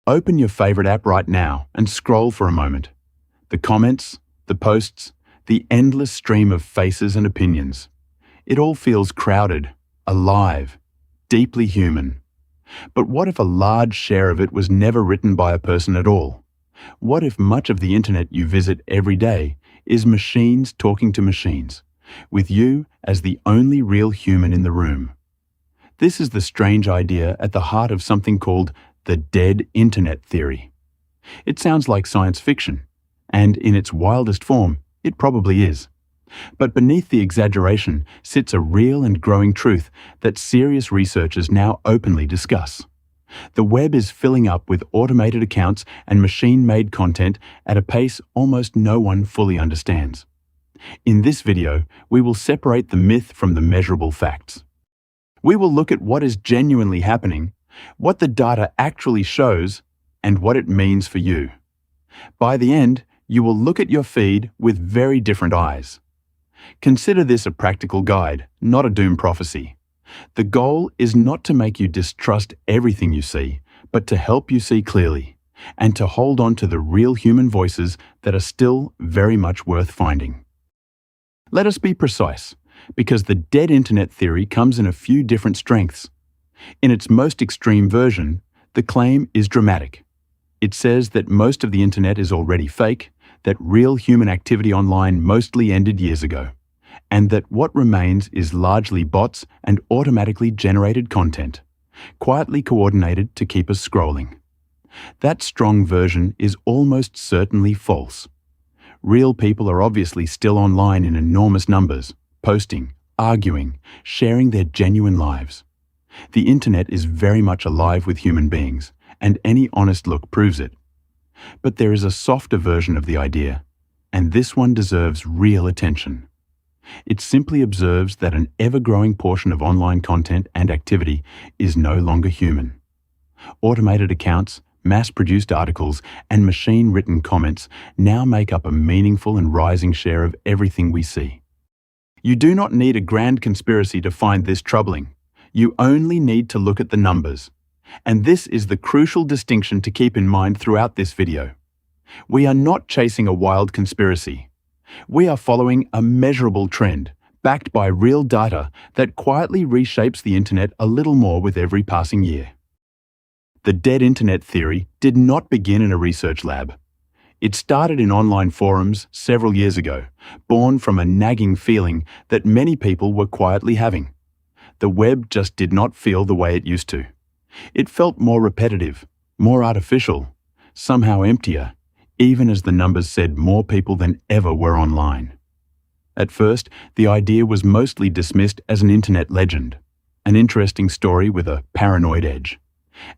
Open your favorite app right now and scroll for a moment. The comments, the posts, the endless stream of faces and opinions. It all feels crowded, alive, deeply human. But what if a large share of it was never written by a person at all? What if much of the internet you visit every day is machines talking to machines, with you as the only real human in the room? This is the strange idea at the heart of something called the dead internet theory. It sounds like science fiction, and in its wildest form, it probably is. But beneath the exaggeration sits a real and growing truth that serious researchers now openly discuss. The web is filling up with automated accounts and machine-made content at a pace almost no one fully understands. In this video, we will separate the myth from the measurable facts. We will look at what is genuinely happening, what the data actually shows, and what it means for you. By the end, you will look at your feed with very different eyes. Consider this a practical guide, not a doom prophecy. The goal is not to make you distrust everything you see, but to help you see clearly, and to hold on to the real human voices that are still very much worth finding. Let us be precise, because the dead internet theory comes in a few different strengths. In its most extreme version, the claim is dramatic. It says that most of the internet is already fake, that real human activity online mostly ended years ago, and that what remains is largely bots and automatically generated content, quietly coordinated to keep us scrolling. That strong version is almost certainly false. Real people are obviously still online in enormous numbers, posting, arguing, sharing their genuine lives. The internet is very much alive with human beings, and any honest look proves it. But there is a softer version of the idea, and this one deserves real attention. It simply observes that an ever-growing portion of online content and activity is no longer human. Automated accounts, mass-produced articles, and machine-written comments now make up a meaningful and rising share of everything we see. You do not need a grand conspiracy to find this troubling. You only need to look at the numbers. And this is the crucial distinction to keep in mind throughout this video. We are not chasing a wild conspiracy. We are following a measurable trend, backed by real data that quietly reshapes the internet a little more with every passing year. The dead internet theory did not begin in a research lab. It started in online forums several years ago, born from a nagging feeling that many people were quietly having. The web just did not feel the way it used to. It felt more repetitive, more artificial, somehow emptier, even as the numbers said more people than ever were online. At first, the idea was mostly dismissed as an internet legend, an interesting story with a paranoid edge.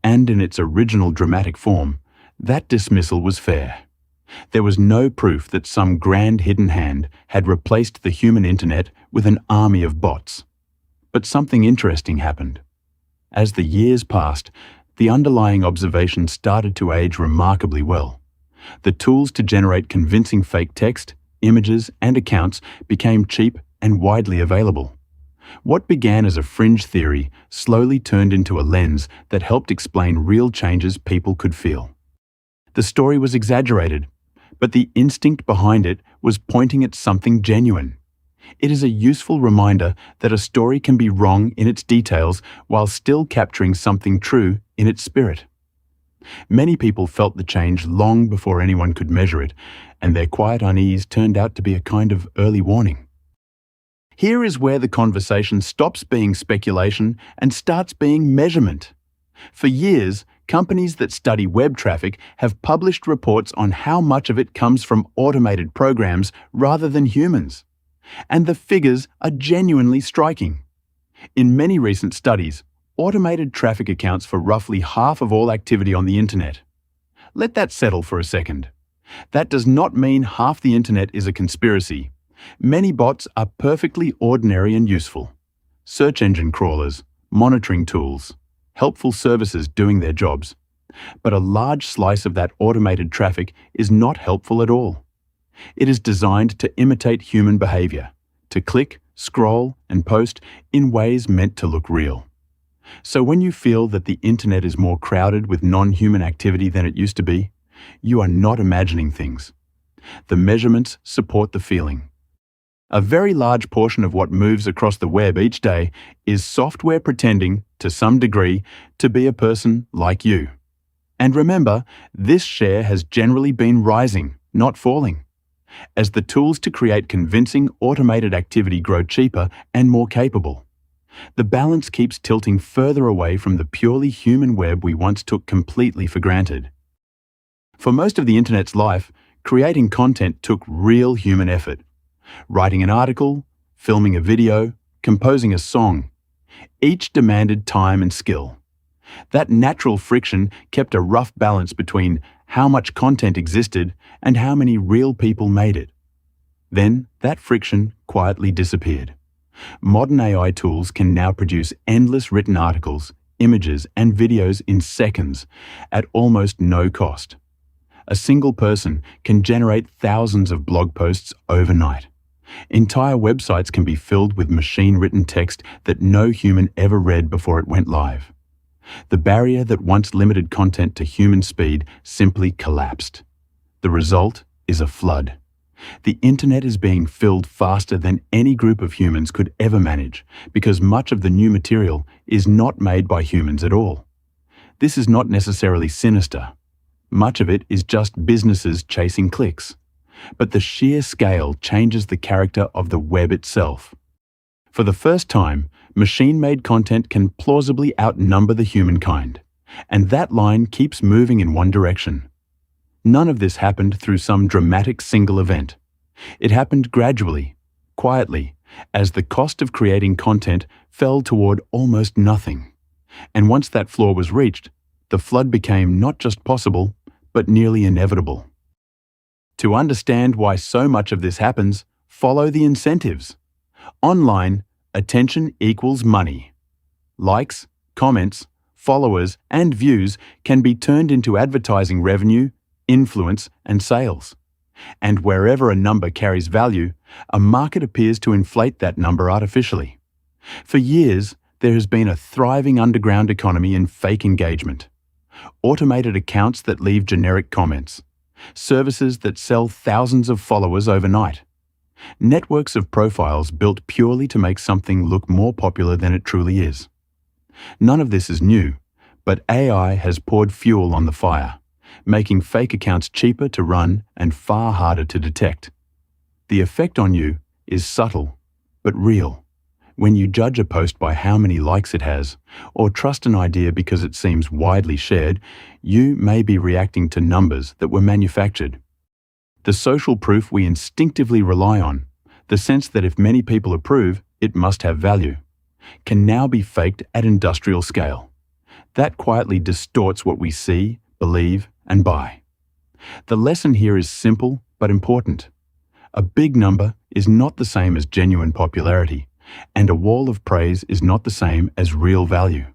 And in its original dramatic form, that dismissal was fair. There was no proof that some grand hidden hand had replaced the human internet with an army of bots. But something interesting happened. As the years passed, the underlying observations started to age remarkably well. The tools to generate convincing fake text, images, and accounts became cheap and widely available. What began as a fringe theory slowly turned into a lens that helped explain real changes people could feel. The story was exaggerated, but the instinct behind it was pointing at something genuine. It is a useful reminder that a story can be wrong in its details while still capturing something true in its spirit. Many people felt the change long before anyone could measure it, and their quiet unease turned out to be a kind of early warning. Here is where the conversation stops being speculation and starts being measurement. For years, companies that study web traffic have published reports on how much of it comes from automated programs rather than humans. And the figures are genuinely striking. In many recent studies, automated traffic accounts for roughly half of all activity on the internet. Let that settle for a second. That does not mean half the internet is a conspiracy. Many bots are perfectly ordinary and useful. Search engine crawlers, monitoring tools, helpful services doing their jobs. But a large slice of that automated traffic is not helpful at all. It is designed to imitate human behavior, to click, scroll, and post in ways meant to look real. So when you feel that the internet is more crowded with non-human activity than it used to be, you are not imagining things. The measurements support the feeling. A very large portion of what moves across the web each day is software pretending, to some degree, to be a person like you. And remember, this share has generally been rising, not falling. As the tools to create convincing automated activity grow cheaper and more capable, the balance keeps tilting further away from the purely human web we once took completely for granted. For most of the internet's life, creating content took real human effort. Writing an article, filming a video, composing a song. Each demanded time and skill. That natural friction kept a rough balance between how much content existed and how many real people made it. Then that friction quietly disappeared. Modern AI tools can now produce endless written articles, images, and videos in seconds at almost no cost. A single person can generate thousands of blog posts overnight. Entire websites can be filled with machine-written text that no human ever read before it went live. The barrier that once limited content to human speed simply collapsed. The result is a flood. The internet is being filled faster than any group of humans could ever manage because much of the new material is not made by humans at all. This is not necessarily sinister. Much of it is just businesses chasing clicks. But the sheer scale changes the character of the web itself. For the first time, machine-made content can plausibly outnumber the humankind, and that line keeps moving in one direction. None of this happened through some dramatic single event. It happened gradually, quietly, as the cost of creating content fell toward almost nothing. And once that floor was reached, the flood became not just possible, but nearly inevitable. To understand why so much of this happens, follow the incentives. Online, attention equals money. Likes, comments, followers, and views can be turned into advertising revenue, influence, and sales. And wherever a number carries value, a market appears to inflate that number artificially. For years, there has been a thriving underground economy in fake engagement. Automated accounts that leave generic comments. Services that sell thousands of followers overnight. Networks of profiles built purely to make something look more popular than it truly is. None of this is new, but AI has poured fuel on the fire, making fake accounts cheaper to run and far harder to detect. The effect on you is subtle, but real. When you judge a post by how many likes it has, or trust an idea because it seems widely shared, you may be reacting to numbers that were manufactured. The social proof we instinctively rely on, the sense that if many people approve, it must have value, can now be faked at industrial scale. That quietly distorts what we see, believe, and buy. The lesson here is simple but important. A big number is not the same as genuine popularity, and a wall of praise is not the same as real value.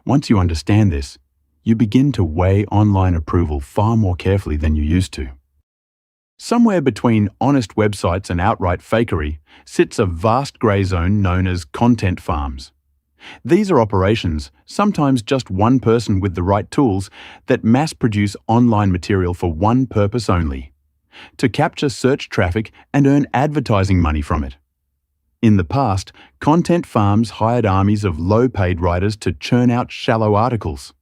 Once you understand this, you begin to weigh online approval far more carefully than you used to. Somewhere between honest websites and outright fakery sits a vast grey zone known as content farms. These are operations, sometimes just one person with the right tools, that mass-produce online material for one purpose only: to capture search traffic and earn advertising money from it. In the past, content farms hired armies of low-paid writers to churn out shallow articles.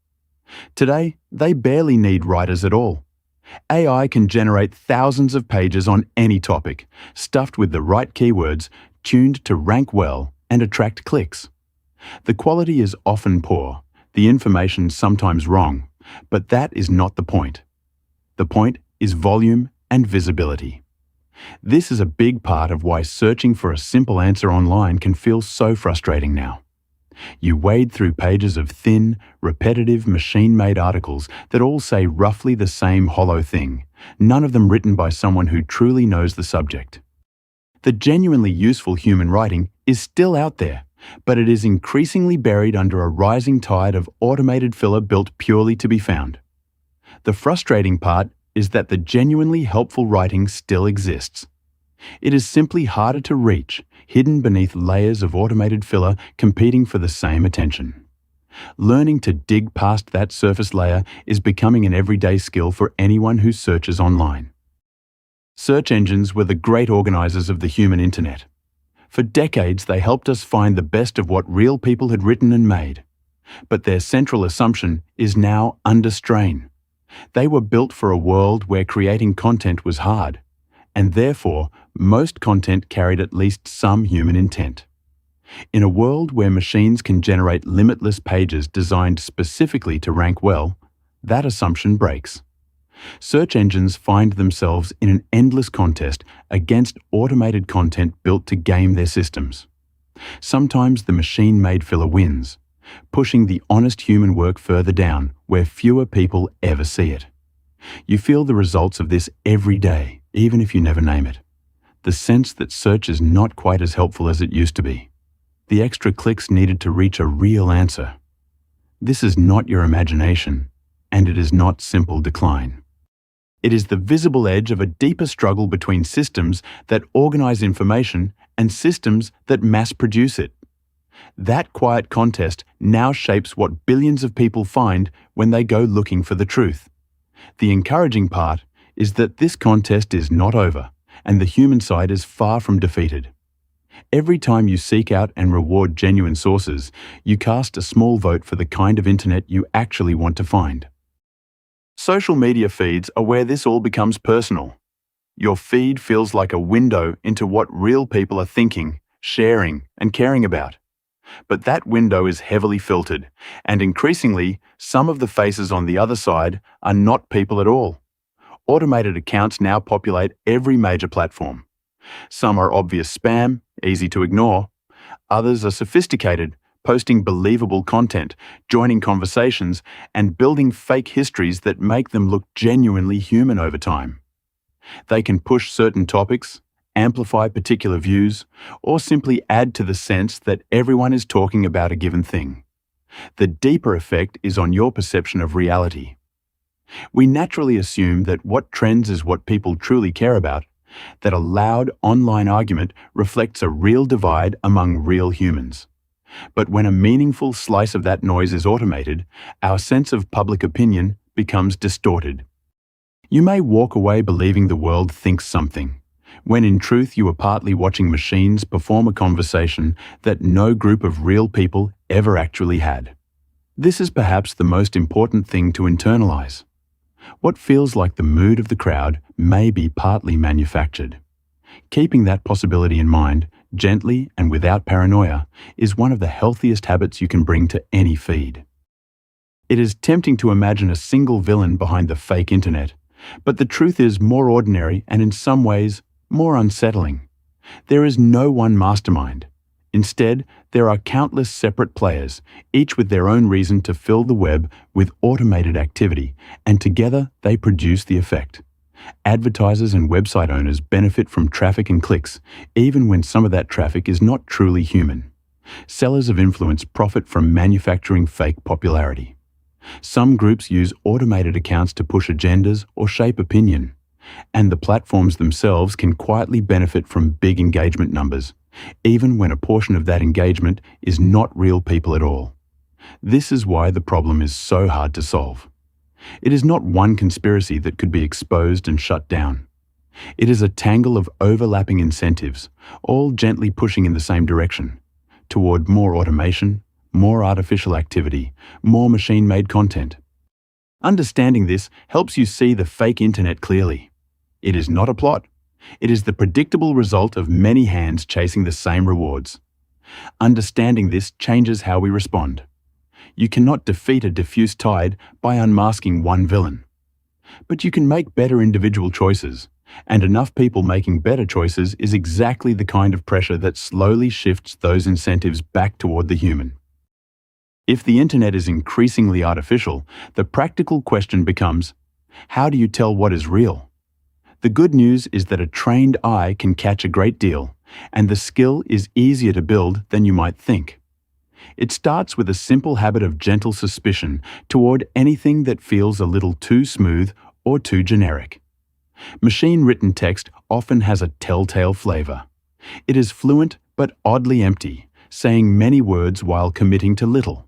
Today, they barely need writers at all. AI can generate thousands of pages on any topic, stuffed with the right keywords, tuned to rank well and attract clicks. The quality is often poor, the information sometimes wrong, but that is not the point. The point is volume and visibility. This is a big part of why searching for a simple answer online can feel so frustrating now. You wade through pages of thin, repetitive, machine-made articles that all say roughly the same hollow thing, none of them written by someone who truly knows the subject. The genuinely useful human writing is still out there, but it is increasingly buried under a rising tide of automated filler built purely to be found. The frustrating part is that the genuinely helpful writing still exists. It is simply harder to reach, hidden beneath layers of automated filler competing for the same attention. Learning to dig past that surface layer is becoming an everyday skill for anyone who searches online. Search engines were the great organizers of the human internet. For decades, they helped us find the best of what real people had written and made. But their central assumption is now under strain. They were built for a world where creating content was hard, and therefore, most content carried at least some human intent. In a world where machines can generate limitless pages designed specifically to rank well, that assumption breaks. Search engines find themselves in an endless contest against automated content built to game their systems. Sometimes the machine-made filler wins, pushing the honest human work further down where fewer people ever see it. You feel the results of this every day, even if you never name it. The sense that search is not quite as helpful as it used to be. The extra clicks needed to reach a real answer. This is not your imagination, and it is not simple decline. It is the visible edge of a deeper struggle between systems that organize information and systems that mass-produce it. That quiet contest now shapes what billions of people find when they go looking for the truth. The encouraging part is that this contest is not over, and the human side is far from defeated. Every time you seek out and reward genuine sources, you cast a small vote for the kind of internet you actually want to find. Social media feeds are where this all becomes personal. Your feed feels like a window into what real people are thinking, sharing, and caring about. But that window is heavily filtered, and increasingly, some of the faces on the other side are not people at all. Automated accounts now populate every major platform. Some are obvious spam, easy to ignore. Others are sophisticated, posting believable content, joining conversations, and building fake histories that make them look genuinely human over time. They can push certain topics, amplify particular views, or simply add to the sense that everyone is talking about a given thing. The deeper effect is on your perception of reality. We naturally assume that what trends is what people truly care about, that a loud online argument reflects a real divide among real humans. But when a meaningful slice of that noise is automated, our sense of public opinion becomes distorted. You may walk away believing the world thinks something, when in truth you are partly watching machines perform a conversation that no group of real people ever actually had. This is perhaps the most important thing to internalize. What feels like the mood of the crowd may be partly manufactured. Keeping that possibility in mind, gently and without paranoia, is one of the healthiest habits you can bring to any feed. It is tempting to imagine a single villain behind the fake internet, but the truth is more ordinary and in some ways more unsettling. There is no one mastermind. Instead, there are countless separate players, each with their own reason to fill the web with automated activity, and together they produce the effect. Advertisers and website owners benefit from traffic and clicks, even when some of that traffic is not truly human. Sellers of influence profit from manufacturing fake popularity. Some groups use automated accounts to push agendas or shape opinion, and the platforms themselves can quietly benefit from big engagement numbers, even when a portion of that engagement is not real people at all. This is why the problem is so hard to solve. It is not one conspiracy that could be exposed and shut down. It is a tangle of overlapping incentives, all gently pushing in the same direction, toward more automation, more artificial activity, more machine-made content. Understanding this helps you see the fake internet clearly. It is not a plot. It is the predictable result of many hands chasing the same rewards. Understanding this changes how we respond. You cannot defeat a diffuse tide by unmasking one villain. But you can make better individual choices, and enough people making better choices is exactly the kind of pressure that slowly shifts those incentives back toward the human. If the internet is increasingly artificial, the practical question becomes, how do you tell what is real? The good news is that a trained eye can catch a great deal, and the skill is easier to build than you might think. It starts with a simple habit of gentle suspicion toward anything that feels a little too smooth or too generic. Machine-written text often has a telltale flavor. It is fluent but oddly empty, saying many words while committing to little.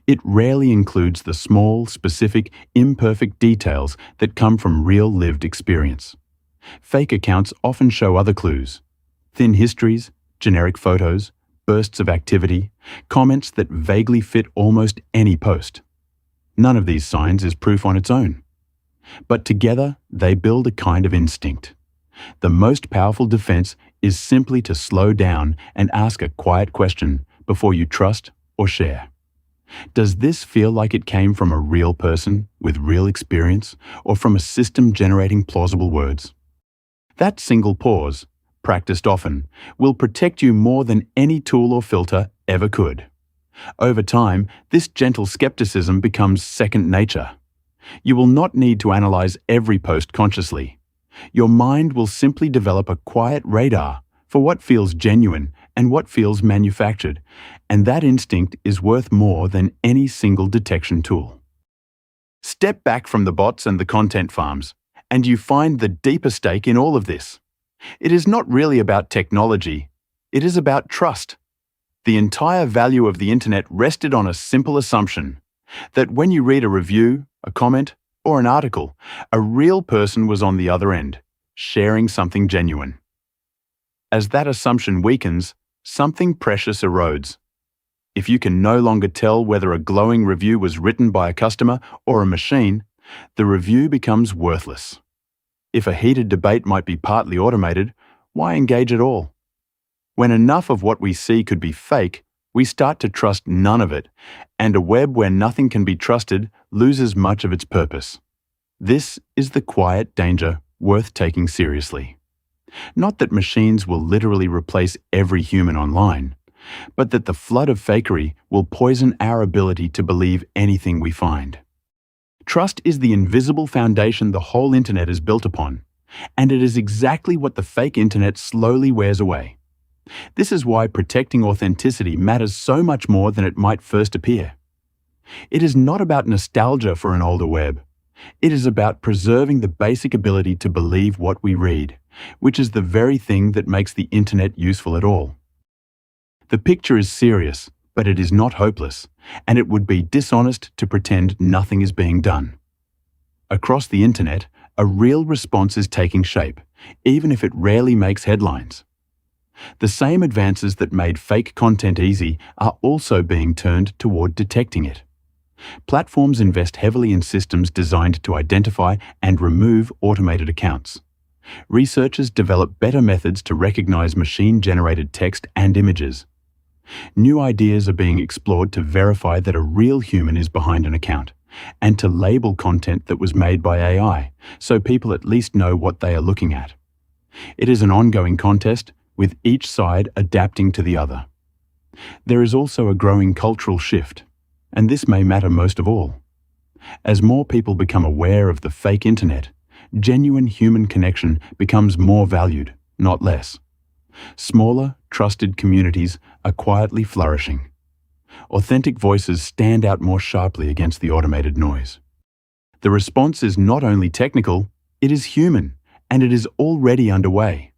It rarely includes the small, specific, imperfect details that come from real lived experience. Fake accounts often show other clues: thin histories, generic photos, bursts of activity, comments that vaguely fit almost any post. None of these signs is proof on its own. But together, they build a kind of instinct. The most powerful defense is simply to slow down and ask a quiet question before you trust or share. Does this feel like it came from a real person with real experience, or from a system generating plausible words? That single pause, practiced often, will protect you more than any tool or filter ever could. Over time, this gentle skepticism becomes second nature. You will not need to analyze every post consciously. Your mind will simply develop a quiet radar for what feels genuine and what feels manufactured, and that instinct is worth more than any single detection tool. Step back from the bots and the content farms, and you find the deeper stake in all of this. It is not really about technology, it is about trust. The entire value of the internet rested on a simple assumption: that when you read a review, a comment, or an article, a real person was on the other end, sharing something genuine. As that assumption weakens, something precious erodes. If you can no longer tell whether a glowing review was written by a customer or a machine, the review becomes worthless. If a heated debate might be partly automated, why engage at all? When enough of what we see could be fake, we start to trust none of it, and a web where nothing can be trusted loses much of its purpose. This is the quiet danger worth taking seriously. Not that machines will literally replace every human online, but that the flood of fakery will poison our ability to believe anything we find. Trust is the invisible foundation the whole internet is built upon, and it is exactly what the fake internet slowly wears away. This is why protecting authenticity matters so much more than it might first appear. It is not about nostalgia for an older web. It is about preserving the basic ability to believe what we read, which is the very thing that makes the internet useful at all. The picture is serious, but it is not hopeless, and it would be dishonest to pretend nothing is being done. Across the internet, a real response is taking shape, even if it rarely makes headlines. The same advances that made fake content easy are also being turned toward detecting it. Platforms invest heavily in systems designed to identify and remove automated accounts. Researchers develop better methods to recognize machine-generated text and images. New ideas are being explored to verify that a real human is behind an account, and to label content that was made by AI, so people at least know what they are looking at. It is an ongoing contest, with each side adapting to the other. There is also a growing cultural shift, and this may matter most of all. As more people become aware of the fake internet, genuine human connection becomes more valued, not less. Smaller, trusted communities are quietly flourishing. Authentic voices stand out more sharply against the automated noise. The response is not only technical, it is human, and it is already underway.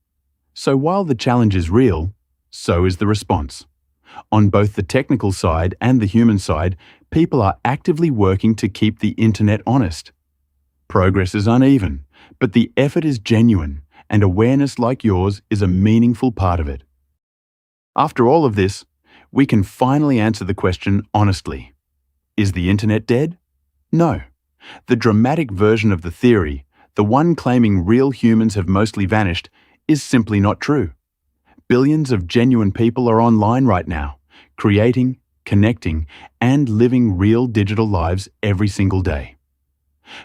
So while the challenge is real, so is the response. On both the technical side and the human side, people are actively working to keep the internet honest. Progress is uneven, but the effort is genuine, and awareness like yours is a meaningful part of it. After all of this, we can finally answer the question honestly. Is the internet dead? No. The dramatic version of the theory, the one claiming real humans have mostly vanished, is simply not true. Billions of genuine people are online right now, creating, connecting, and living real digital lives every single day.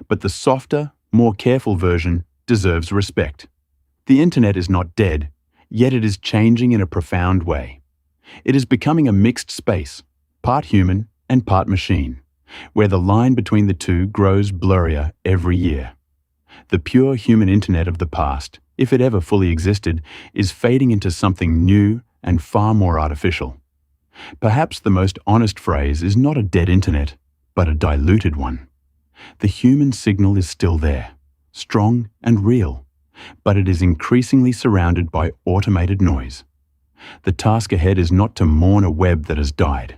But the softer, more careful version deserves respect. The internet is not dead, yet it is changing in a profound way. It is becoming a mixed space, part human and part machine, where the line between the two grows blurrier every year. The pure human internet of the past, if it ever fully existed, is fading into something new and far more artificial. Perhaps the most honest phrase is not a dead internet, but a diluted one. The human signal is still there, strong and real, but it is increasingly surrounded by automated noise. The task ahead is not to mourn a web that has died,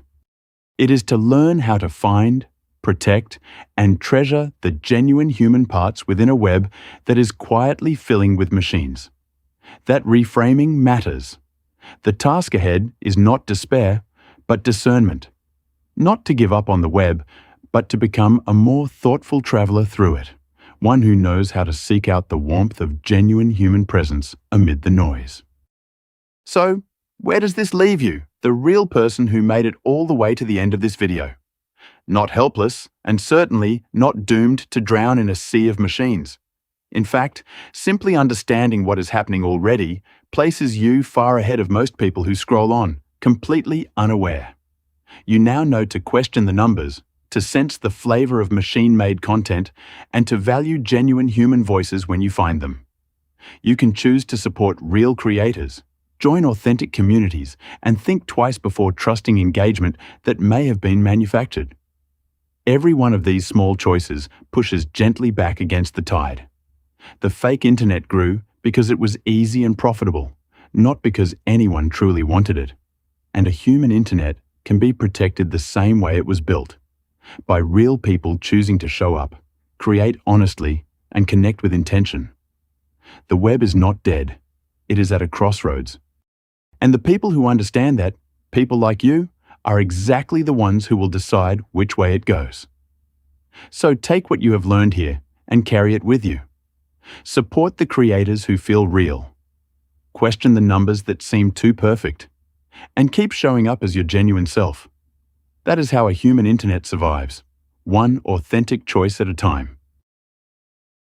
It is to learn how to find, protect, and treasure the genuine human parts within a web that is quietly filling with machines. That reframing matters. The task ahead is not despair, but discernment. Not to give up on the web, but to become a more thoughtful traveler through it, one who knows how to seek out the warmth of genuine human presence amid the noise. So, where does this leave you, the real person who made it all the way to the end of this video? Not helpless, and certainly not doomed to drown in a sea of machines. In fact, simply understanding what is happening already places you far ahead of most people who scroll on, completely unaware. You now know to question the numbers, to sense the flavor of machine-made content, and to value genuine human voices when you find them. You can choose to support real creators, join authentic communities, and think twice before trusting engagement that may have been manufactured. Every one of these small choices pushes gently back against the tide. The fake internet grew because it was easy and profitable, not because anyone truly wanted it. And a human internet can be protected the same way it was built, by real people choosing to show up, create honestly, and connect with intention. The web is not dead. It is at a crossroads. And the people who understand that, people like you, are exactly the ones who will decide which way it goes. So take what you have learned here and carry it with you. Support the creators who feel real. Question the numbers that seem too perfect. And keep showing up as your genuine self. That is how a human internet survives, one authentic choice at a time.